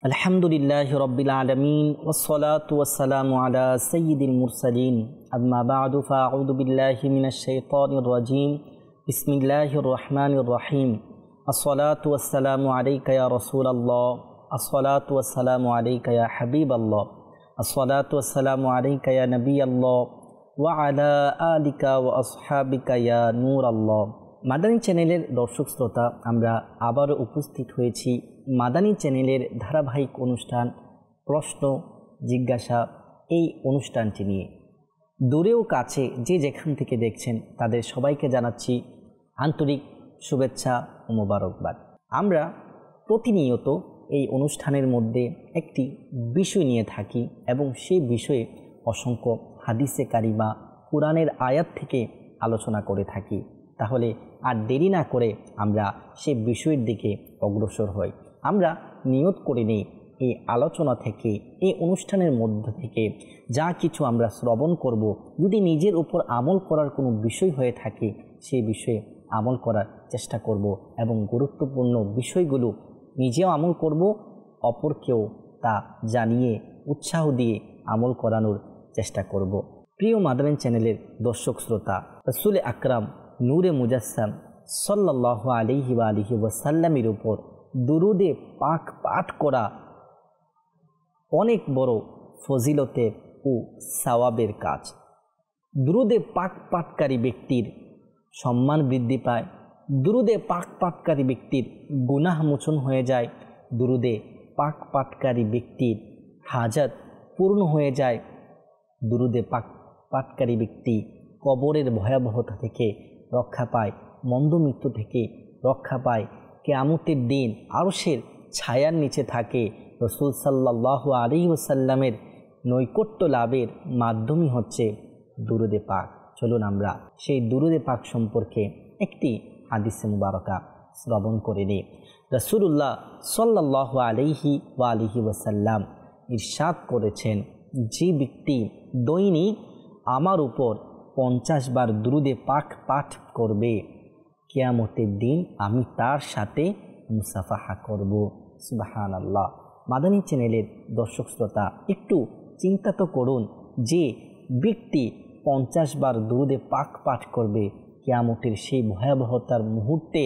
আলহামদুলিল্লাহি রাব্বিল আলামিন ওয়াসসালাতু ওয়াসসালামু আলা সাইয়্যিদিল মুরসালিন আম্মা বা'দু ফাআউযু বিল্লাহি মিনাশ শাইতানির রাজীম বিসমিল্লাহির রহমানির রহিম আসসালাতু ওয়াসসালামু আলাইকা ইয়া রাসূলাল্লাহ আসসালাতু ওয়াসসালামু আলাইকা ইয়া হাবিবাল্লাহ আসসালাতু ওয়াসসালামু আলাইকা ইয়া নবিয়াল্লাহ ওয়া আলা আলিকা ওয়া আসহাবিকা ইয়া নূরাল্লাহ। মাদানী চ্যানেলের দর্শক শ্রোতা, আমরা আবারও উপস্থিত হয়েছি মাদানী চ্যানেলের ধারাবাহিক অনুষ্ঠান প্রশ্ন জিজ্ঞাসা এই অনুষ্ঠানটি নিয়ে। দূরেও কাছে যে যেখান থেকে দেখছেন তাদের সবাইকে জানাচ্ছি আন্তরিক শুভেচ্ছা ও মোবারকবাদ। আমরা প্রতিনিয়ত এই অনুষ্ঠানের মধ্যে একটি বিষয় নিয়ে থাকি এবং সেই বিষয়ে অসংখ্য হাদিসে কারিমা কুরআনের আয়াত থেকে আলোচনা করে থাকি। তাহলে আর দেরি না করে আমরা সেই বিষয়ের দিকে অগ্রসর হই। আমরা নিয়ত করে নিই এই আলোচনা থেকে, এই অনুষ্ঠানের মধ্য থেকে যা কিছু আমরা শ্রবণ করব, যদি নিজের উপর আমল করার কোনো বিষয় হয়ে থাকে সেই বিষয়ে আমল করার চেষ্টা করব এবং গুরুত্বপূর্ণ বিষয়গুলো নিজেও আমল করব, অপরকেও তা জানিয়ে উৎসাহ দিয়ে আমল করানোর চেষ্টা করব। প্রিয় মাদানী চ্যানেলের দর্শক শ্রোতা, রাসূল আকরাম নূরে মুজাসসাম সাল্লাল্লাহু আলাইহি ওয়া আলিহি ওয়াসাল্লামের উপর দুরুদে পাক পাঠ করা অনেক বড় ফজিলতের ও সওয়াবের কাজ। দুরুদে পাক পাঠকারী ব্যক্তির সম্মান বৃদ্ধি পায়, দুরুদে পাক পাঠকারী ব্যক্তির গুনাহ মোচন হয়ে যায়, দুরুদে পাক পাঠকারী ব্যক্তির হাজাত পূর্ণ হয়ে যায়, দুরুদে পাক পাঠকারী ব্যক্তি কবরের ভয়াবহতা থেকে রক্ষা পায়, মন্দ মৃত্যু থেকে রক্ষা পায়, কিয়ামতের দিন আরশের ছায়ার নিচে থাকে। রাসূল সাল্লাল্লাহু আলাইহি ওয়াসাল্লামের নৈকট্য লাভের মাধ্যমই হচ্ছে দুরুদে পাক। চলুন আমরা সেই দুরুদে পাক সম্পর্কে একটি হাদিসে মুবারকা শ্রবণ করে নিই। রাসূলুল্লাহ সাল্লাল্লাহু আলাইহি ওয়া আলিহি ওয়াসাল্লাম ইরশাদ করেছেন, যে ব্যক্তি দৈনিক আমার উপর 50 বার দুরুদে পাক পাঠ করবে, কিয়ামতের দিন আমি তার সাথে মুসাফাহা করব। সুবহানাল্লাহ। মাদানী চ্যানেলের দর্শক শ্রোতা, একটু চিন্তা তো করুন, যে ব্যক্তি 50 বার দুরুদে পাক পাঠ করবে, কিয়ামতের সেই ভয়াবহতার মুহূর্তে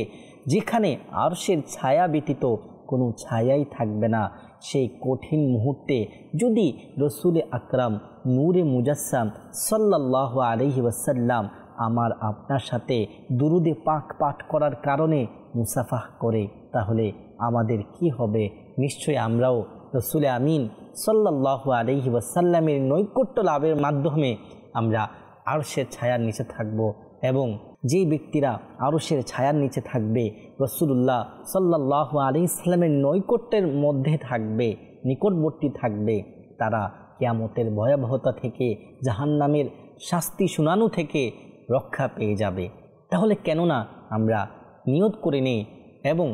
যেখানে আরশের ছায়া ব্যতীত কোনো ছায়াই থাকবে না, সেই কঠিন মুহূর্তে যদি রাসূল আকরাম নূরে মুজাসসাম সাল্লাল্লাহু আলাইহি ওয়াসাল্লাম আমার আপনার সাথে দুরুদে পাক পাঠ করার কারণে মুসাফাহ করে, তাহলে আমাদের কি হবে? নিশ্চয়ই আমরাও রাসূল আমিন সাল্লাল্লাহু আলাইহি ওয়াসাল্লামের নৈকট্য লাভের মাধ্যমে আমরা আরশের ছায়ার নিচে থাকব। এবং যেই ব্যক্তিরা আরশের ছায়ার নিচে থাকবে, রাসূলুল্লাহ সাল্লাল্লাহু আলাইহি ওয়াসাল্লামের নৈকট্যের মধ্যে থাকবে, নিকটবর্তী থাকবে, তারা কিয়ামতের ভয়াবহতা থেকে, জাহান্নামের শাস্তি শুনানো থেকে রক্ষা পেয়ে যাবে। তাহলে কেন না আমরা নিয়ত করে নিই এবং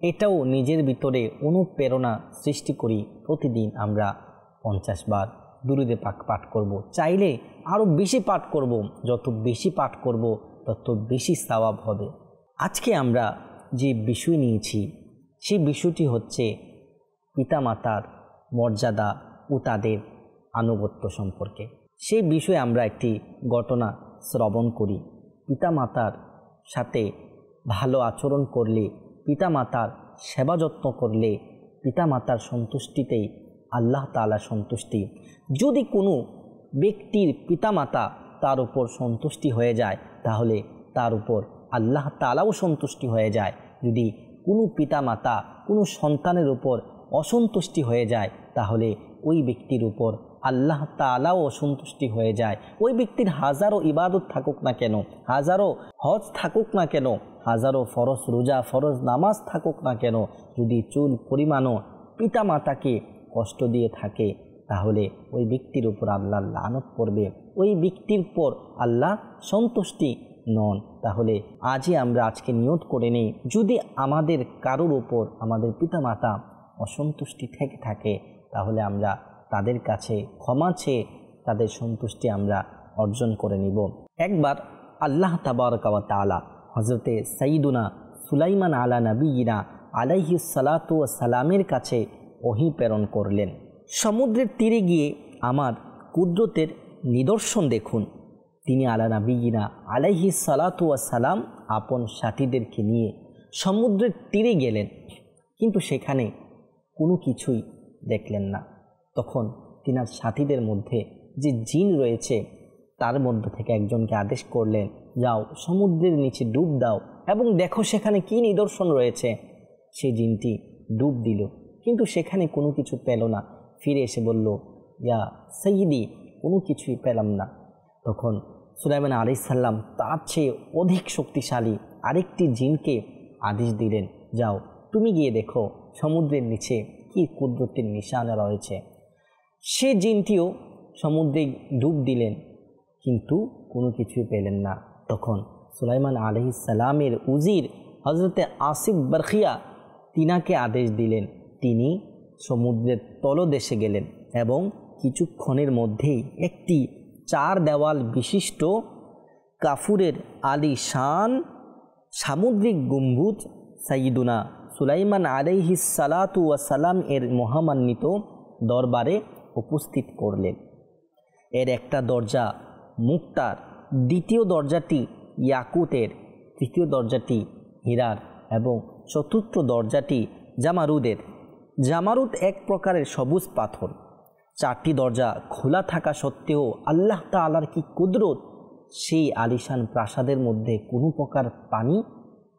এটাও নিজের ভিতরে অনুপ্রেরণা সৃষ্টি করি, প্রতিদিন আমরা 50 বার দুরুদে পাক পাঠ করব। চাইলে আরও বেশি পাঠ করব, যত বেশি পাঠ করব তত বেশি সওয়াব হবে। আজকে আমরা যে বিষয় নিয়েছি সেই বিষয়টি হচ্ছে পিতামাতার মর্যাদা ও তাদের আনুগত্য সম্পর্কে। সেই বিষয়ে আমরা একটি ঘটনা শ্রবণ করি। পিতামাতার সাথে ভালো আচরণ করলে, পিতামাতার সেবা যত্ন করলে, পিতামাতার সন্তুষ্টিতেই আল্লাহ তাআলা সন্তুষ্টি। যদি কোনো ব্যক্তির পিতামাতা তার উপর সন্তুষ্টি হয়ে যায়, তাহলে তার উপর আল্লাহ তাআলাও সন্তুষ্টি হয়ে যায়। যদি কোনো পিতামাতা কোনো সন্তানের উপর অসন্তুষ্টি হয়ে যায়, তাহলে ওই ব্যক্তির উপর আল্লাহ তাআলাও অসন্তুষ্টি হয়ে যায়। ওই ব্যক্তির হাজারো ইবাদত থাকুক না কেন, হাজারো হজ থাকুক না কেন, হাজারো ফরজ রোজা ফরজ নামাজ থাকুক না কেন, যদি চুল পরিমাণও পিতামাতাকে কষ্ট দিয়ে থাকে, তাহলে ওই ব্যক্তির উপর আল্লাহ লানত করবে, ওই ব্যক্তির উপর আল্লাহ সন্তুষ্টি নন। তাহলে আজকে নিয়ত করে নেই, যদি আমাদের কারোর উপর আমাদের পিতামাতা অসন্তুষ্টি থেকে থাকে, তাহলে আমরা তাদের কাছে ক্ষমা চেয়ে তাদের সন্তুষ্টি আমরা অর্জন করে নিব। একবার আল্লাহ তাবারকা ওয়া তাআলা হযরতে সাইয়্যিদুনা সুলাইমান আলা নবিয়িনা আলাইহিস সালাতু ওয়াস সালামের কাছে ওহী প্রেরণ করলেন, সমুদ্রের তীরে গিয়ে আমার কুদরতের নিদর্শন দেখুন। তিনি আলা নবিয়িনা আলাইহিস সালাতু ওয়াস সালাম আপন সাথীদেরকে নিয়ে সমুদ্রের তীরে গেলেন, কিন্তু সেখানে কোনো কিছুই দেখলেন না। তখন তিনার সাথীদের মধ্যে যে জিন রয়েছে তার মধ্যে থেকে একজনকে আদেশ করলেন, যাও সমুদ্রের নিচে ডুব দাও এবং দেখো সেখানে কি নিদর্শন রয়েছে। সেই জিনটি ডুব দিল, কিন্তু সেখানে কোনো কিছু পেল না। ফিরে এসে বলল, ইয়া সাইয়্যিদি, কোনো কিছুই পেলাম না। তখন সুলাইমান আলাইহিস সালাম তার চেয়ে অধিক শক্তিশালী আরেকটি জিনকে আদেশ দিলেন, যাও তুমি গিয়ে দেখো সমুদ্রের নিচে কি কুদরতের নিশানা রয়েছে। সে জিনটিও সমুদ্রে ডুব দিলেন, কিন্তু কোনো কিছুই পেলেন না। তখন সুলাইমান আলাইহিস সালামের উজির হযরতে আসিফ বরখিয়া তিনাকে আদেশ দিলেন, তিনি সমুদ্রের তলদেশে গেলেন এবং কিছুক্ষণের মধ্যেই একটি 4 দেওয়াল বিশিষ্ট কাফুরের আলিশান সামুদ্রিক গম্বুজ সাইয়্যিদুনা সুলাইমান আলাইহিস সালাতু ওয়াস সালাম এর মহামান্বিত দরবারে উপস্থিত করলেন। এর একটা দরজা মুক্তার, দ্বিতীয় দরজাটি ইয়াকুতের, তৃতীয় দরজাটি হীরার এবং চতুর্থ দরজাটি জামারুদের। জামারুদ এক প্রকারের সবুজ পাথর। 4টি দরজা খোলা থাকা সত্ত্বেও আল্লাহ তাআলার কি কুদরত, সেই আলিশান প্রাসাদের মধ্যে কোনো প্রকার পানি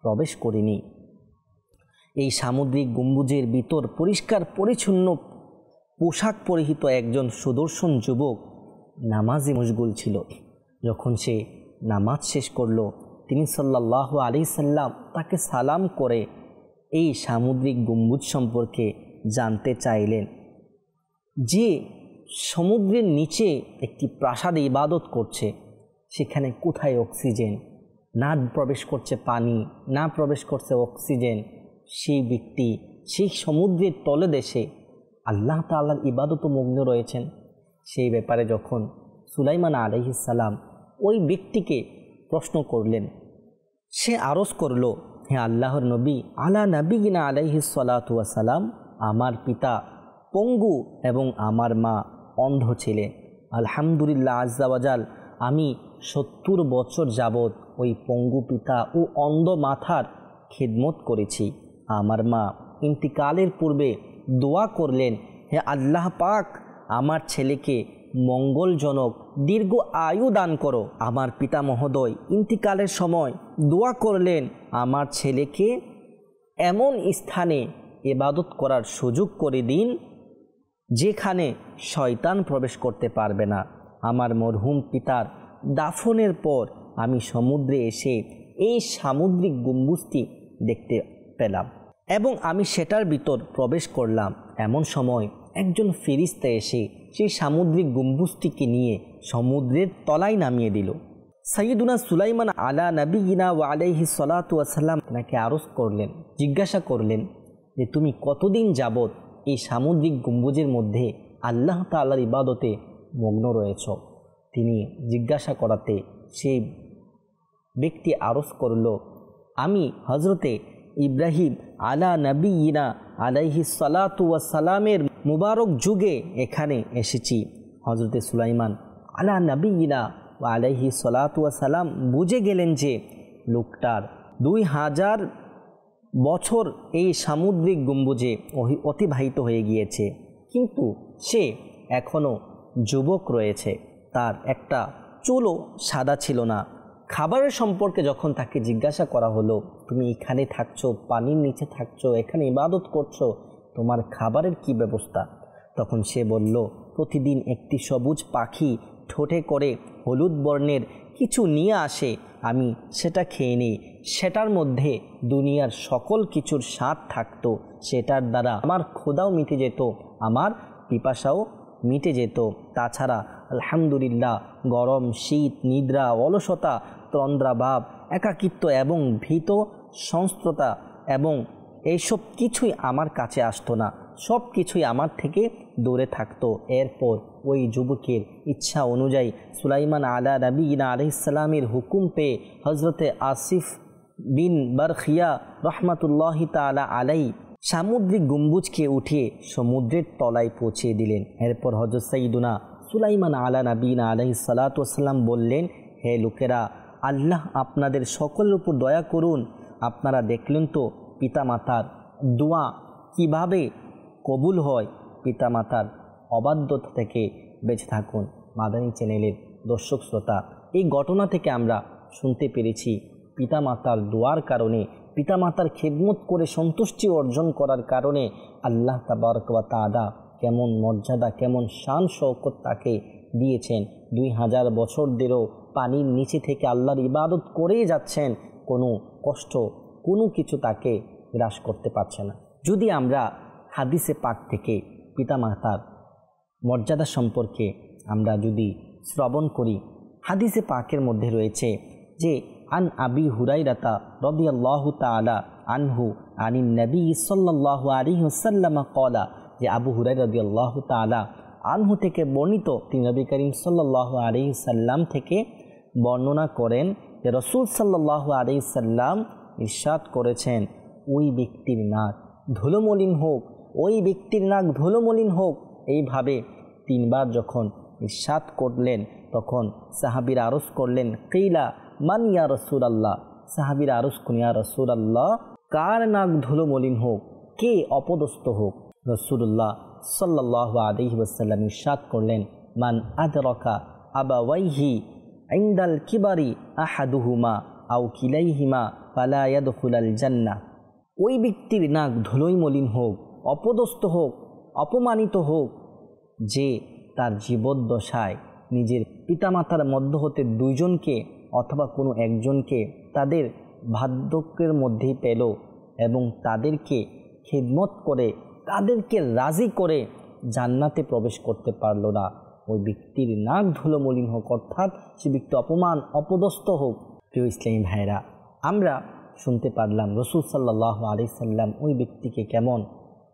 প্রবেশ করেনি। এই সামুদ্রিক গম্বুজের ভিতর পরিষ্কার পরিচ্ছন্ন পোশাক পরিহিত একজন সুদর্শন যুবক নামাজে মশগুল ছিল। যখন সে নামাজ শেষ করল, তিনি সাল্লাল্লাহু আলাইহি সাল্লাম তাকে সালাম করে এই সামুদ্রিক গম্বুজ সম্পর্কে জানতে চাইলেন, যে সমুদ্রের নিচে একটি প্রাসাদে ইবাদত করছে, সেখানে কোথায় অক্সিজেন, না প্রবেশ করছে পানি, না প্রবেশ করছে অক্সিজেন, সেই ব্যক্তি সেই সমুদ্রের তলদেশে আল্লাহ তাআলার ইবাদতে মগ্ন রয়েছেন। সেই ব্যাপারে যখন সুলাইমান আলাইহিস সালাম ওই ব্যক্তিকে প্রশ্ন করলেন, সে আরজ করল, হে আল্লাহর নবী, আলা নবিয়িনা আলাইহিস সালাতু ওয়াস সালাম, আমার পিতা পঙ্গু এবং আমার মা অন্ধ ছিলেন। আলহামদুলিল্লাহ আজ্জা ওয়াজাল, আমি 70 বছর যাবৎ ওই পঙ্গু পিতা ও অন্ধ মাথার খিদমত করেছি। আমার মা ইন্তিকালের পূর্বে দোয়া করলেন, হে আল্লাহ পাক, আমার ছেলেকে মঙ্গলজনক দীর্ঘ আয়ু দান করো। আমার পিতা মহোদয় ইন্তিকালের সময় দোয়া করলেন, আমার ছেলেকে এমন স্থানে ইবাদত করার সুযোগ করে দিন যেখানে শয়তান প্রবেশ করতে পারবে না। আমার মরহুম পিতার দাফনের পর আমি সমুদ্রে এসে এই সামুদ্রিক গম্বুজটি দেখতে পেলাম এবং আমি সেটার ভিতর প্রবেশ করলাম। এমন সময় একজন ফেরেশতা এসে সেই সামুদ্রিক গম্বুজটিকে নিয়ে সমুদ্রের তলায় নামিয়ে দিল। সাইয়্যিদুনা সুলাইমান আলা নবিয়িনা ওয়া আলাইহিস সালাতু ওয়াস সালাম তাকে আরজ করলেন, জিজ্ঞাসা করলেন যে তুমি কতদিন যাবৎ এই সামুদ্রিক গম্বুজের মধ্যে আল্লাহ তাআলার ইবাদতে মগ্ন রয়েছ। তিনি জিজ্ঞাসা করাতে সেই ব্যক্তি আরজ করল, আমি হজরতে ইব্রাহিম আলা নবিয়িনা আলাইহিস সালাতু ওয়াস সালামের মুবারক যুগে এখানে এসেছি। হজরতে সুলাইমান আলা নবিয়িনা ওয়া আলাইহিস সালাতু ওয়াস সালাম বুঝে গেলেন যে লোকটার 2000 বছর এই সামুদ্রিক গম্বুজে অতিবাহিত হয়ে গিয়েছে, কিন্তু সে এখনও যুবক রয়েছে। তার একটা চুলও সাদা ছিল না। খাবারের সম্পর্কে যখন তাকে জিজ্ঞাসা করা হলো, তুমি এখানে থাকছো, পানির নিচে থাকছো, এখানে ইবাদত করছো, তোমার খাবারের কি ব্যবস্থা? তখন সে বলল, প্রতিদিন একটি সবুজ পাখি ঠোঁটে করে হলুদ বর্ণের কিছু নিয়ে আসে, আমি সেটা খেয়ে নিই। সেটার মধ্যে দুনিয়ার সকল কিছুর স্বাদ থাকতো, সেটার দ্বারা আমার ক্ষুধাও মিটে যেত, আমার পিপাসাও মিটে যেত। তাছাড়া আলহামদুলিল্লাহ গরম, শীত, নিদ্রা, অলসতা, তন্দ্রাভাব, একাকিত্ব এবং ভীত সংস্ত্রতা এবং এইসব কিছুই আমার কাছে আসতো না, সব কিছুই আমার থেকে দূরে থাকতো। এরপর ওই যুবকের ইচ্ছা অনুযায়ী সুলাইমান আলা নবিয়িনা আলাইহিস সালামের হুকুম পেয়ে হজরতে আসিফ বিন বরখিয়া রহমাতুল্লাহি তাআলা আলাই সামুদ্রিক গম্বুজকে উঠিয়ে সমুদ্রের তলায় পৌঁছে দিলেন। এরপর হযরত সাইয়্যিদুনা সুলাইমান আলা নবীনা আলাইহিস সালাতু ওয়াসসালাম বললেন, হে লোকেরা, আল্লাহ আপনাদের সকলের উপর দয়া করুন। আপনারা দেখলেন তো পিতামাতার দোয়া কিভাবে কবুল হয়। পিতামাতার অবাধ্যতা থেকে বেঁচে থাকুন। মাদানী চ্যানেলের দর্শক শ্রোতা, এই ঘটনা থেকে আমরা শুনতে পেরেছি পিতামাতার দোয়ার কারণে, পিতামাতার খেদমত করে সন্তুষ্টি অর্জন করার কারণে আল্লাহ তাবারক ওয়া তাআলা কেমন মর্যাদা, কেমন শান শওকত তাকে দিয়েছেন। 2000 বছরদেরও পানির নিচে থেকে আল্লাহর ইবাদত করেই যাচ্ছেন, কোনো কষ্ট, কোনো কিছু তাকে গ্রাস করতে পারছে না। যদি আমরা হাদিসে পাক থেকে পিতামাতার মর্যাদা সম্পর্কে আমরা যদি শ্রবণ করি, হাদিসে পাকের মধ্যে রয়েছে যে আন আবি হুরাইরাতা রাদিয়াল্লাহু তাআলা আনহু আনিন নবী সাল্লাল্লাহু আলাইহি ওয়াসাল্লাম ক্বালা, যে আবু হুরায়রা রাদিয়াল্লাহু তাআলা আনহু থেকে বর্ণিত, তিনি নবী করিম সাল্লাল্লাহু আলাইহি সাল্লাম থেকে বর্ণনা করেন যে রাসূল সাল্লাল্লাহু আলাইহি সাল্লাম ইরশাদ করেছেন, ওই ব্যক্তির নাক ধুলোমলিন হোক, ওই ব্যক্তির নাক ধুলোমলিন হোক। এইভাবে 3 বার যখন ইরশাদ করলেন তখন সাহাবীরা আরজ করলেন, কিলা মান ইয়া রাসূলুল্লাহ, সাহাবীরা আরজ করলেন, ইয়া রাসূলুল্লাহ, কার নাক ধুলোমলিন হোক, কে অপদস্থ হোক। রাসূলুল্লাহ সাল্লাল্লাহু আলাইহি ওয়াসাল্লাম ইরশাদ করলেন, মান আদরাকা আবাওয়াইহি ইনদাল কিবারি আহাদুহুমা আও কিলাইহিমা ফালা ইয়াদখুলাল জান্নাহ। ওই ব্যক্তির নাক ধুলোই মলিন হোক, অপদস্থ হোক, অপমানিত হোক, যে তার জীবদ্দশায় নিজের পিতামাতার মধ্য হতে 2 জনকে অথবা কোনো একজনকে তাদের বার্ধক্যের মধ্যেই পেল এবং তাদেরকে খিদমত করে, তাদেরকে রাজি করে জান্নাতে প্রবেশ করতে পারল না, ওই ব্যক্তির নাক ধুলো মলিন হোক, অর্থাৎ সে ব্যক্তি অপমান, অপদস্থ হোক। প্রিয় ইসলামী ভাইরা, আমরা শুনতে পারলাম রাসূল সাল্লাল্লাহু আলাইহি সাল্লাম ওই ব্যক্তিকে কেমন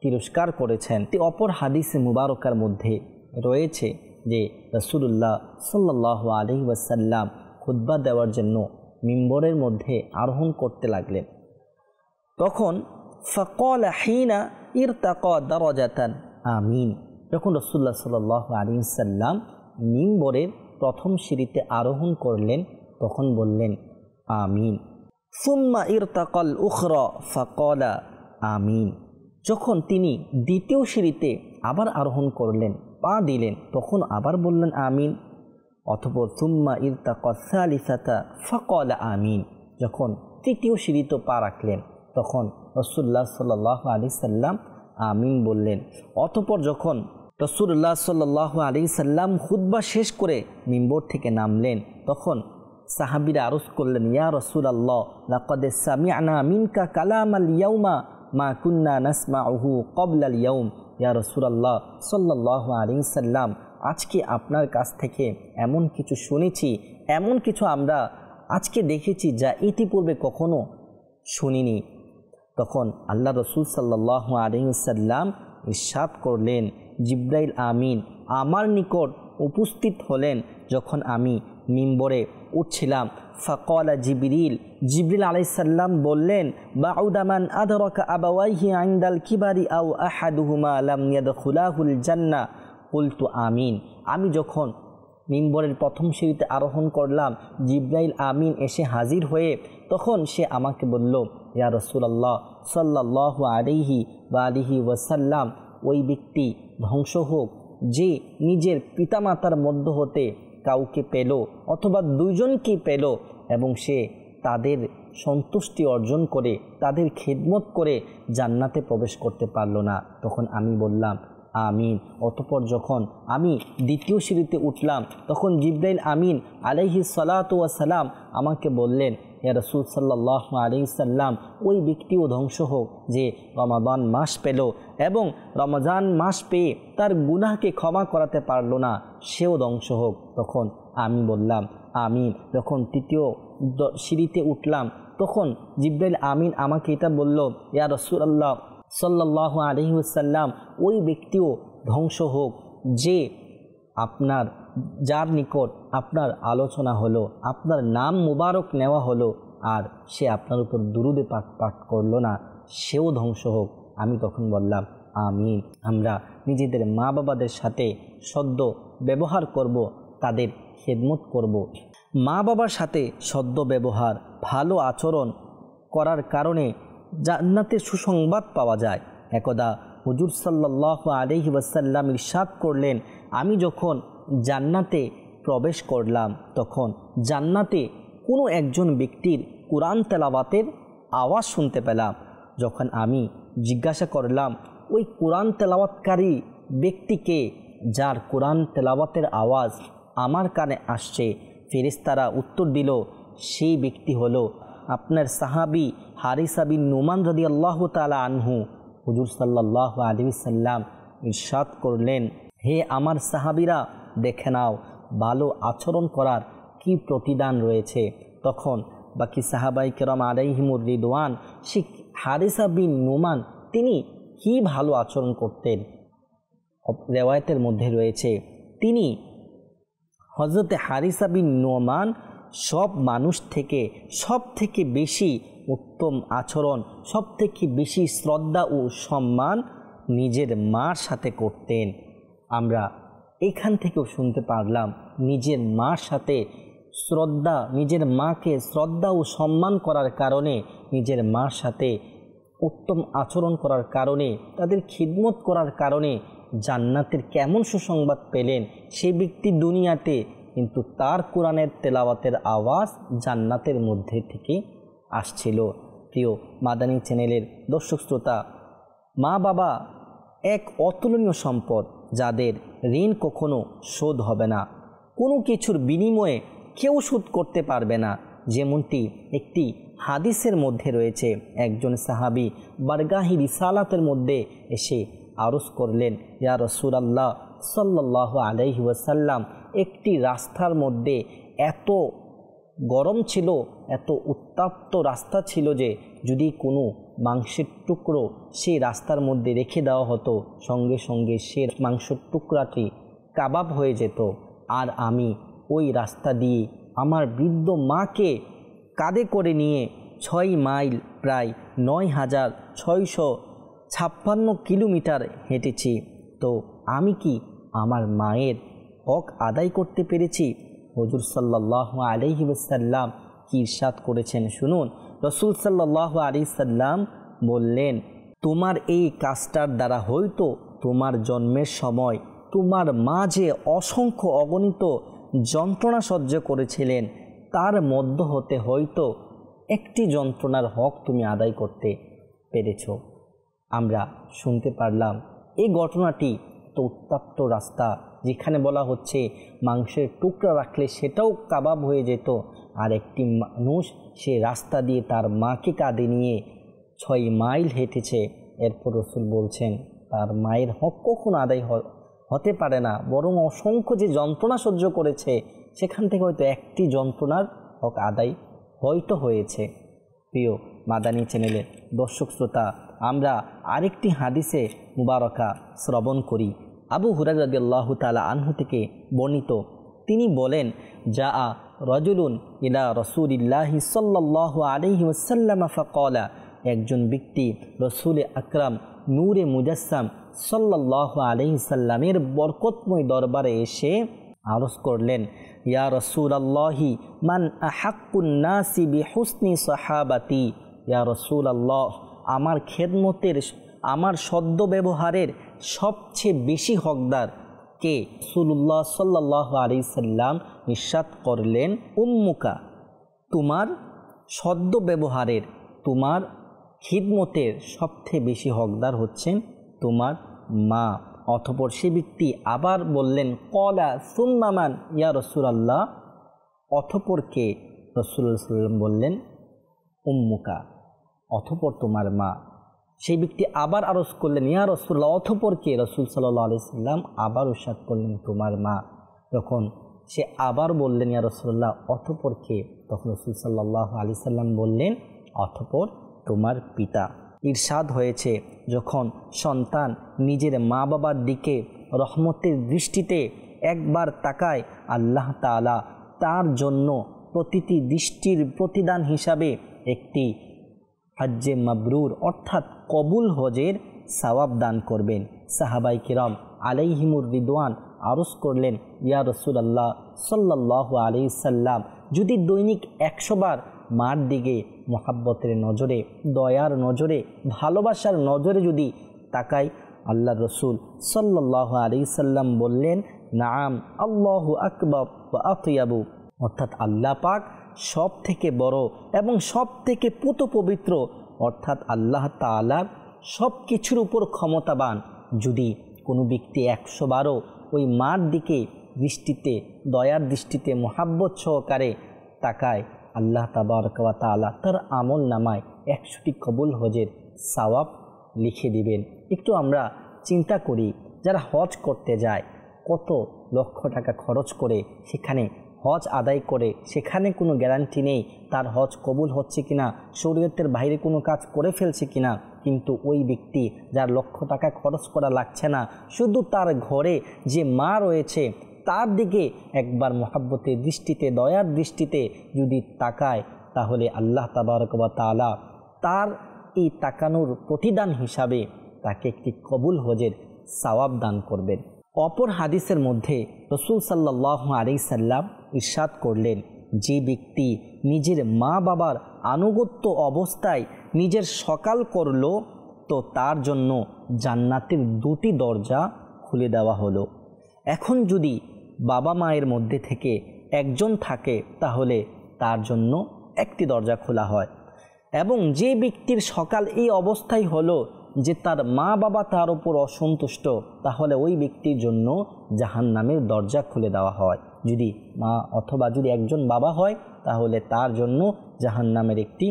তিরস্কার করেছেন। অপর হাদিসে মুবারকার মধ্যে রয়েছে যে রাসূলুল্লাহ সাল্লাল্লাহু আলাইহি ওয়াসাল্লাম খুতবা দেওয়ার জন্য মিম্বরের মধ্যে আরোহণ করতে লাগলেন। তখন ফাকালা হিনা ইরতাকা দারাজাতান আমিন, যখন রাসূলুল্লাহ সাল্লাল্লাহু আলাইহি ওয়াসাল্লাম মিম্বরের প্রথম সিঁড়িতে আরোহণ করলেন তখন বললেন আমিন। সুম্মা ইরতাকাল উখরা ফাকালা আমিন, যখন তিনি দ্বিতীয় সিঁড়িতে আবার আরোহণ করলেন, পা দিলেন, তখন আবার বললেন আমিন। অতঃপর সুম্মা ইরতাকাস সালিসাতা ফাকালা আমিন, যখন তৃতীয় সিঁড়িতে পা রাখলেন তখন রাসূলুল্লাহ সাল্লাল্লাহু আলাইহি সাল্লাম আমিন বললেন। অতঃপর যখন রাসূলুল্লাহ সাল্লাল্লাহু আলাইহি সাল্লাম খুতবা শেষ করে মিম্বর থেকে নামলেন তখন সাহাবীরা আরজ করলেন, ইয়া রাসূলুল্লাহ, লাকাদ সামি'না মিনকা কালামাল ইয়াউমা মা কুন্না নাসমাউহু ক্বাবলাল ইয়াউম। ইয়া রাসূলুল্লাহ সাল্লাল্লাহু আলাইহি সাল্লাম, আজকে আপনার কাছ থেকে এমন কিছু শুনেছি, এমন কিছু আমরা আজকে দেখেছি যা ইতিপূর্বে কখনো শুনিনি। তখন আল্লাহ রাসূল সাল্লাল্লাহু আলাইহি সাল্লাম ইরশাদ করলেন, জিবরাইল আমিন আমার নিকট উপস্থিত হলেন যখন আমি মিম্বরে উঠছিলাম। ফাকালা জিবরিল, জিবরিল আলাইহিস সালাম বললেন, বাউদা মান আদরাকা আবাওয়াইহি ইনদাল কিবারি আও আহাদুহুমা লাম ইয়াদখুলাহুল জান্নাহ। কুলতু আমিন, আমি যখন মিম্বরের প্রথম সিঁড়িতে আরোহণ করলাম, জিবরাইল আমিন এসে হাজির হয়ে তখন সে আমাকে বলল, ইয়া রাসূলুল্লাহ সাল্লাল্লাহু আলাইহি ওয়া আলিহি ওয়াসাল্লাম, ওই ব্যক্তি ধ্বংস হোক যে নিজের পিতামাতার মধ্য হতে কাউকে পেল অথবা 2 জনকে পেল এবং সে তাদের সন্তুষ্টি অর্জন করে, তাদের খিদমত করে জান্নাতে প্রবেশ করতে পারল না। তখন আমি বললাম আমিন। অতঃপর যখন আমি দ্বিতীয় সিঁড়িতে উঠলাম তখন জিবরাইল আমিন আলাইহিস সালাতু ওয়াস সালাম আমাকে বললেন, ইয়া রাসূল সাল্লাল্লাহু আলাইহি সাল্লাম, ওই ব্যক্তিও ধ্বংস হোক যে রমাদান মাস পেল এবং রমজান মাস পেয়ে তার গুনাহকে ক্ষমা করাতে পারল না, সেও ধ্বংস হোক। তখন আমি বললাম আমিন। যখন তৃতীয় সিঁড়িতে উঠলাম তখন জিবরাইল আমিন আমাকে এটা বলল, ইয়া রাসূলুল্লাহ সাল্লাল্লাহু আলাইহি ওয়াসাল্লাম, ওই ব্যক্তিও ধ্বংস হোক যে আপনার যার নিকট আপনার আলোচনা হলো, আপনার নাম মুবারক নেওয়া হলো আর সে আপনার উপর দুরুদে পাঠ করলো না, সেও ধ্বংস হোক। আমি তখন বললাম আমিন। আমরা নিজেদের মা বাবাদের সাথে সদ্য ব্যবহার করব, তাদের খেদমত করব। মা বাবার সাথে সদ্য ব্যবহার, ভালো আচরণ করার কারণে জান্নাতের সুসংবাদ পাওয়া যায়। একদা হুজুর সাল্লাল্লাহু আলাইহি ওয়াসাল্লাম ইরশাদ করলেন, আমি যখন জান্নাতে প্রবেশ করলাম তখন জান্নাতে কোনো একজন ব্যক্তির কোরআন তেলাওয়াতের আওয়াজ শুনতে পেলাম। যখন আমি জিজ্ঞাসা করলাম ওই কোরআন তেলাওয়াতকারী ব্যক্তিকে, যার কোরআন তেলাওয়াতের আওয়াজ আমার কানে আসছে, ফেরেশতারা উত্তর দিল সেই ব্যক্তি হলো আপনার সাহাবী হারিসা বিন নুমান রাদিয়াল্লাহু তাআলা আনহু। হুজুর সাল্লাল্লাহু আলাইহি ওয়াসাল্লাম ইরশাদ করলেন, হে আমার সাহাবীরা, দেখে নাও ভালো আচরণ করার কি প্রতিদান রয়েছে। তখন বাকি সাহাবায়ে কেরাম আলাইহিমুর রিদওয়ান, শিখ হারিসা বিন নুমান তিনি কি ভালো আচরণ করতেন। রেওয়ায়েতের মধ্যে রয়েছে তিনি হযরতে হারিসা বিন নুমান সব মানুষ থেকে সব থেকে বেশি উত্তম আচরণ, সব থেকে বেশি শ্রদ্ধা ও সম্মান নিজের মার সাথে করতেন। আমরা এখান থেকেও শুনতে পারলাম নিজের মার সাথে শ্রদ্ধা, নিজের মাকে শ্রদ্ধা ও সম্মান করার কারণে, নিজের মার সাথে উত্তম আচরণ করার কারণে, তাদের খিদমত করার কারণে জান্নাতের কেমন সুসংবাদ পেলেন সেই ব্যক্তি দুনিয়াতে, কিন্তু তার কোরআনের তেলাওয়াতের আওয়াজ জান্নাতের মধ্যে থেকে আসছিল। প্রিয় মাদানী চ্যানেলের দর্শক শ্রোতা, মা বাবা এক অতুলনীয় সম্পদ, যাদের ঋণ কখনো শোধ হবে না, কোনো কিছুর বিনিময়ে কেউ শোধ করতে পারবে না। যেমনটি একটি হাদিসের মধ্যে রয়েছে, একজন সাহাবী বারগাহি রিসালাতের মধ্যে এসে আরজ করলেন, ইয়া রাসূলুল্লাহ সাল্লাল্লাহু আলাইহি ওয়াসাল্লাম, একটি রাস্তার মধ্যে এত গরম ছিল, এত উত্তপ্ত রাস্তা ছিল যে যদি কোনো মাংসের টুকরো সেই রাস্তার মধ্যে রেখে দেওয়া হতো, সঙ্গে সঙ্গে সে মাংসের টুকরাটি কাবাব হয়ে যেত। আর আমি ওই রাস্তা দিয়ে আমার বৃদ্ধ মাকে কাঁধে করে নিয়ে 6 মাইল প্রায় 9656 কিলোমিটার হেঁটেছি। তো আমি কি আমার মায়ের হক আদায় করতে পেরেছি? হুজুর সাল্লাল্লাহু আলাইহি ওয়াসাল্লাম কি ইরশাদ করেছেন শুনুন। রাসূল সাল্লাল্লাহু আলাইহি সাল্লাম বললেন, তোমার এই কাজটার দ্বারা হয়তো তোমার জন্মের সময় তোমার মা যে অসংখ্য অগণিত যন্ত্রণা সহ্য করেছিলেন, তার মধ্য হতে হয়তো একটি যন্ত্রণার হক তুমি আদায় করতে পেরেছ। আমরা শুনতে পারলাম এই ঘটনাটি তো উত্তপ্ত রাস্তা, যেখানে বলা হচ্ছে মাংসের টুকরা রাখলে সেটাও কাবাব হয়ে যেত, আর একটি মানুষ সে রাস্তা দিয়ে তার মাকে কাঁধে নিয়ে 6 মাইল হেঁটেছে। এরপর রাসূল বলছেন তার মায়ের হক কখনো আদায় হতে পারে না, বরং অসংখ্য যে যন্ত্রণা সহ্য করেছে সেখান থেকে হয়তো একটি যন্ত্রণার হক আদায় হয়তো হয়েছে। প্রিয় মাদানী চ্যানেলের দর্শক শ্রোতা, আমরা আরেকটি হাদিসে মুবারকা শ্রবণ করি। আবু হুরায়রা রাদিয়াল্লাহু তাআলা আনহু থেকে বর্ণিত, তিনি বলেন, যা রাজুলুন ইলা রাসূলিল্লাহি সাল্লাল্লাহু আলাইহি ওয়াসাল্লাম ফাকালা, একজন ব্যক্তি রাসূল আকরাম নূরে মুজাসসাম সাল্লাল্লাহু আলাইহি সাল্লামের বরকতময় দরবারে এসে আরজ করলেন, ইয়া রাসূলাল্লাহি মান আহাক্কুন নাসি বিহুসনি সাহাবাতি, ইয়া রাসূলাল্লাহ, আমার খেদমতের, আমার সদ্য ব্যবহারের সবচেয়ে বেশি হকদার কে? রাসূলুল্লাহ সাল্লাল্লাহু আলাইহি সাল্লাম ইরশাদ করলেন, উম্মুকা, তোমার সদ্য ব্যবহারের, তোমার খিদমতের সবচেয়ে বেশি হকদার হচ্ছেন তোমার মা। অতঃপর সে ব্যক্তি আবার বললেন, ক্বালা সুম্মা মান ইয়া রাসূলুল্লাহ, অতঃপর কে? রাসূলুল্লাহ সাল্লাল্লাহু আলাইহি ওয়াসাল্লাম বললেন, উম্মুকা, অতঃপর তোমার মা। সেই ব্যক্তি আবার আরজ করলেন, ইয়া রাসূলুল্লাহ, অতঃপর কে? রাসূল সাল্লাল্লাহু আলাইহি ওয়াসাল্লাম আবার ইরশাদ করলেন, তোমার মা। যখন সে আবার বললেন, ইয়া রাসূলুল্লাহ, অতঃপর কে? তখন রাসূল সাল্লাল্লাহু আলাইহি ওয়াসাল্লাম বললেন, অতঃপর তোমার পিতা। ইরশাদ হয়েছে, যখন সন্তান নিজের মা বাবার দিকে রহমতের দৃষ্টিতে একবার তাকায়, আল্লাহ তাআলা তার জন্য প্রতিটি দৃষ্টির প্রতিদান হিসাবে একটি হজ্জে মাবরুর অর্থাৎ কবুল হজের সওয়াব দান করবেন। সাহাবায়ে কিরাম আলাইহিমুর রিদওয়ান আরজ করলেন, ইয়া রাসূলুল্লাহ সাল্লাল্লাহু আলাইহি সাল্লাম, যদি দৈনিক 100 বার মার দিকে মোহাব্বতের নজরে, দয়ার নজরে, ভালোবাসার নজরে যদি তাকাই, আল্লাহর রসুল সাল্লাল্লাহু আলাইহি সাল্লাম বললেন, নাআম আল্লাহু আকবার ওয়া আতয়াবু, অর্থাৎ আল্লাহ পাক সব থেকে বড় এবং সব থেকে পুত পবিত্র, অর্থাৎ আল্লাহ তাআলার সব কিছুর উপর ক্ষমতাবান। যদি কোনো ব্যক্তি 100 বারও ওই মার দিকে দৃষ্টিতে, দয়ার দৃষ্টিতে মোহাব্বত সহকারে তাকায়, আল্লাহ তাবারক ওয়া তাআলা তার আমল নামায় 100টি কবুল হজের সওয়াব লিখে দিবেন। একটু আমরা চিন্তা করি, যারা হজ করতে যায় কত লক্ষ টাকা খরচ করে সেখানে হজ আদায় করে, সেখানে কোনো গ্যারান্টি নেই তার হজ কবুল হচ্ছে কিনা, শরীয়তের বাইরে কোনো কাজ করে ফেলছে কিনা। কিন্তু ওই ব্যক্তি যার লক্ষ টাকা খরচ করা লাগছে না, শুধু তার ঘরে যে মা রয়েছে তার দিকে একবার মোহাব্বতের দৃষ্টিতে, দয়ার দৃষ্টিতে যদি তাকায়, তাহলে আল্লাহ তাবারক ওয়া তাআলা তার এই তাকানোর প্রতিদান হিসাবে তাকে একটি কবুল হজের সওয়াব দান করবেন। অপর হাদিসের মধ্যে রাসূল সাল্লাল্লাহু আলাইহি সাল্লাম ইরশাদ করলেন, যে ব্যক্তি নিজের মা বাবার আনুগত্য অবস্থায় নিজের সকাল করল, তো তার জন্য জান্নাতের 2টি দরজা খুলে দেওয়া হলো। এখন যদি বাবা মায়ের মধ্যে থেকে একজন থাকে, তাহলে তার জন্য একটি দরজা খোলা হয়। এবং যে ব্যক্তির সকাল এই অবস্থায় হলো যে তার মা বাবা তার উপর অসন্তুষ্ট, তাহলে ওই ব্যক্তির জন্য জাহান্নামের দরজা খুলে দেওয়া হয়। যদি মা অথবা যদি একজন বাবা হয়, তাহলে তার জন্য জাহান্নামের একটি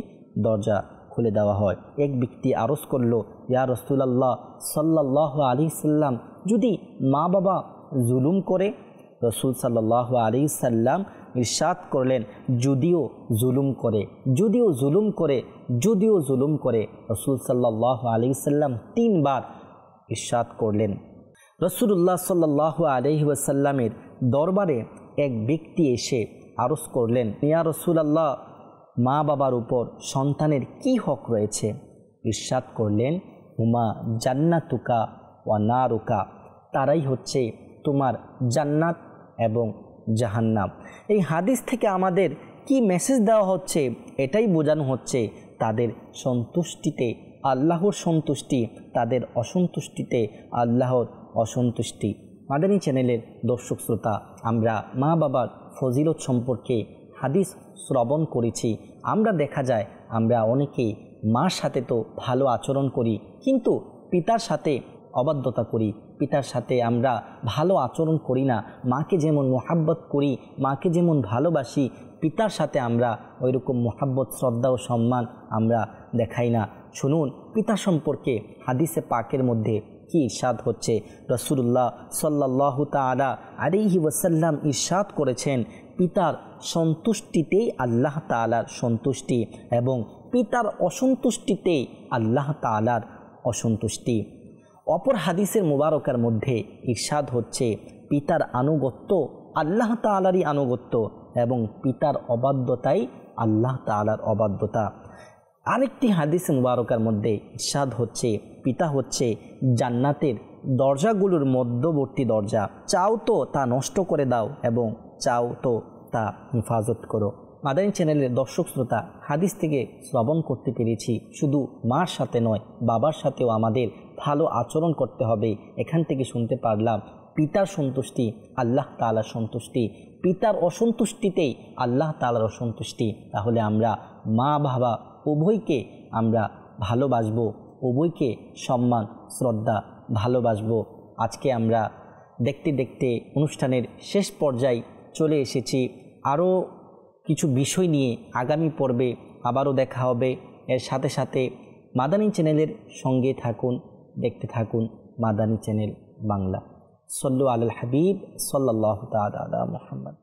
দরজা খুলে দেওয়া হয়। এক ব্যক্তি আরজ করল, ইয়া রাসূলুল্লাহ সাল্লাল্লাহু আলাইহি সাল্লাম, যদি মা বাবা জুলুম করে? রাসূল সাল্লাল্লাহু আলাইহি সাল্লাম ইরশাদ করলেন, যদিও জুলুম করে, যদিও জুলুম করে, যদিও জুলুম করে। রাসূল সাল্লাল্লাহু আলাইহি সাল্লাম 3 বার ইরশাদ করলেন। রাসূলুল্লাহ সাল্লাল্লাহু আলাইহি ওয়াসাল্লামের দরবারে এক ব্যক্তি এসে আরজ করলেন, ইয়া রাসূলুল্লাহ, মা বাবার উপর সন্তানের কি হক রয়েছে? ইরশাদ করলেন, হুমা জান্নাতুকা ওয়া নারুকা, তারাই হচ্ছে তোমার জান্নাত এবং জাহান্নাম। এই হাদিস থেকে আমাদের কি মেসেজ দেওয়া হচ্ছে? এটাই বোঝানো হচ্ছে তাদের সন্তুষ্টিতে আল্লাহর সন্তুষ্টি, তাদের অসন্তুষ্টিতে আল্লাহর অসন্তুষ্টি। মাদানী চ্যানেলের দর্শক শ্রোতা, আমরা মা বাবার ফজিলত সম্পর্কে হাদিস শ্রবণ করেছি। আমরা দেখা যায় আমরা অনেকেই মার সাথে তো ভালো আচরণ করি, কিন্তু পিতার সাথে অবাধ্যতা করি, পিতার সাথে আমরা ভালো আচরণ করি না। মাকে যেমন মোহাব্বত করি, মাকে যেমন ভালোবাসি, পিতার সাথে আমরা ওইরকম মোহাব্বত, শ্রদ্ধা ও সম্মান আমরা দেখাই না। শুনুন পিতা সম্পর্কে হাদিসে পাকের মধ্যে কি ইরশাদ হচ্ছে। রাসূলুল্লাহ সাল্লাল্লাহু তাআলা আলাইহি ওয়াসাল্লাম ইরশাদ করেছেন, পিতার সন্তুষ্টিতেই আল্লাহ তাআলার সন্তুষ্টি এবং পিতার অসন্তুষ্টিতেই আল্লাহ তাআলার অসন্তুষ্টি। অপর হাদিসের মুবারকার মধ্যে ইরশাদ হচ্ছে, পিতার আনুগত্য আল্লাহ তাআলারই আনুগত্য এবং পিতার অবাধ্যতাই আল্লাহ তাআলার অবাধ্যতা। আরেকটি হাদিস মুবারকার মধ্যে ইরশাদ হচ্ছে, পিতা হচ্ছে জান্নাতের দরজাগুলোর মধ্যবর্তী দরজা। চাও তো তা নষ্ট করে দাও এবং চাও তো তা হেফাজত করো। মাদানী চ্যানেলের দর্শক শ্রোতা, হাদিস থেকে শ্রবণ করতে পেরেছি শুধু মার সাথে নয়, বাবার সাথেও আমাদের ভালো আচরণ করতে হবে। এখান থেকে শুনতে পারলাম পিতার সন্তুষ্টি আল্লাহ তাআলার সন্তুষ্টি, পিতার অসন্তুষ্টিতেই আল্লাহ তাআলার অসন্তুষ্টি। তাহলে আমরা মা বাবা উভয়কে আমরা ভালোবাসবো, উভয়কে সম্মান শ্রদ্ধা ভালোবাসবো। আজকে আমরা দেখতে দেখতে অনুষ্ঠানের শেষ পর্যায়ে চলে এসেছি। আরও কিছু বিষয় নিয়ে আগামী পর্বে আবারও দেখা হবে। এর সাথে সাথে মাদানী চ্যানেলের সঙ্গে থাকুন, দেখতে থাকুন মাদানী চ্যানেল বাংলা। সল্লু আলাল হাবিব সাল্লাল্লাহু তাআলা আলা মুহাম্মদ।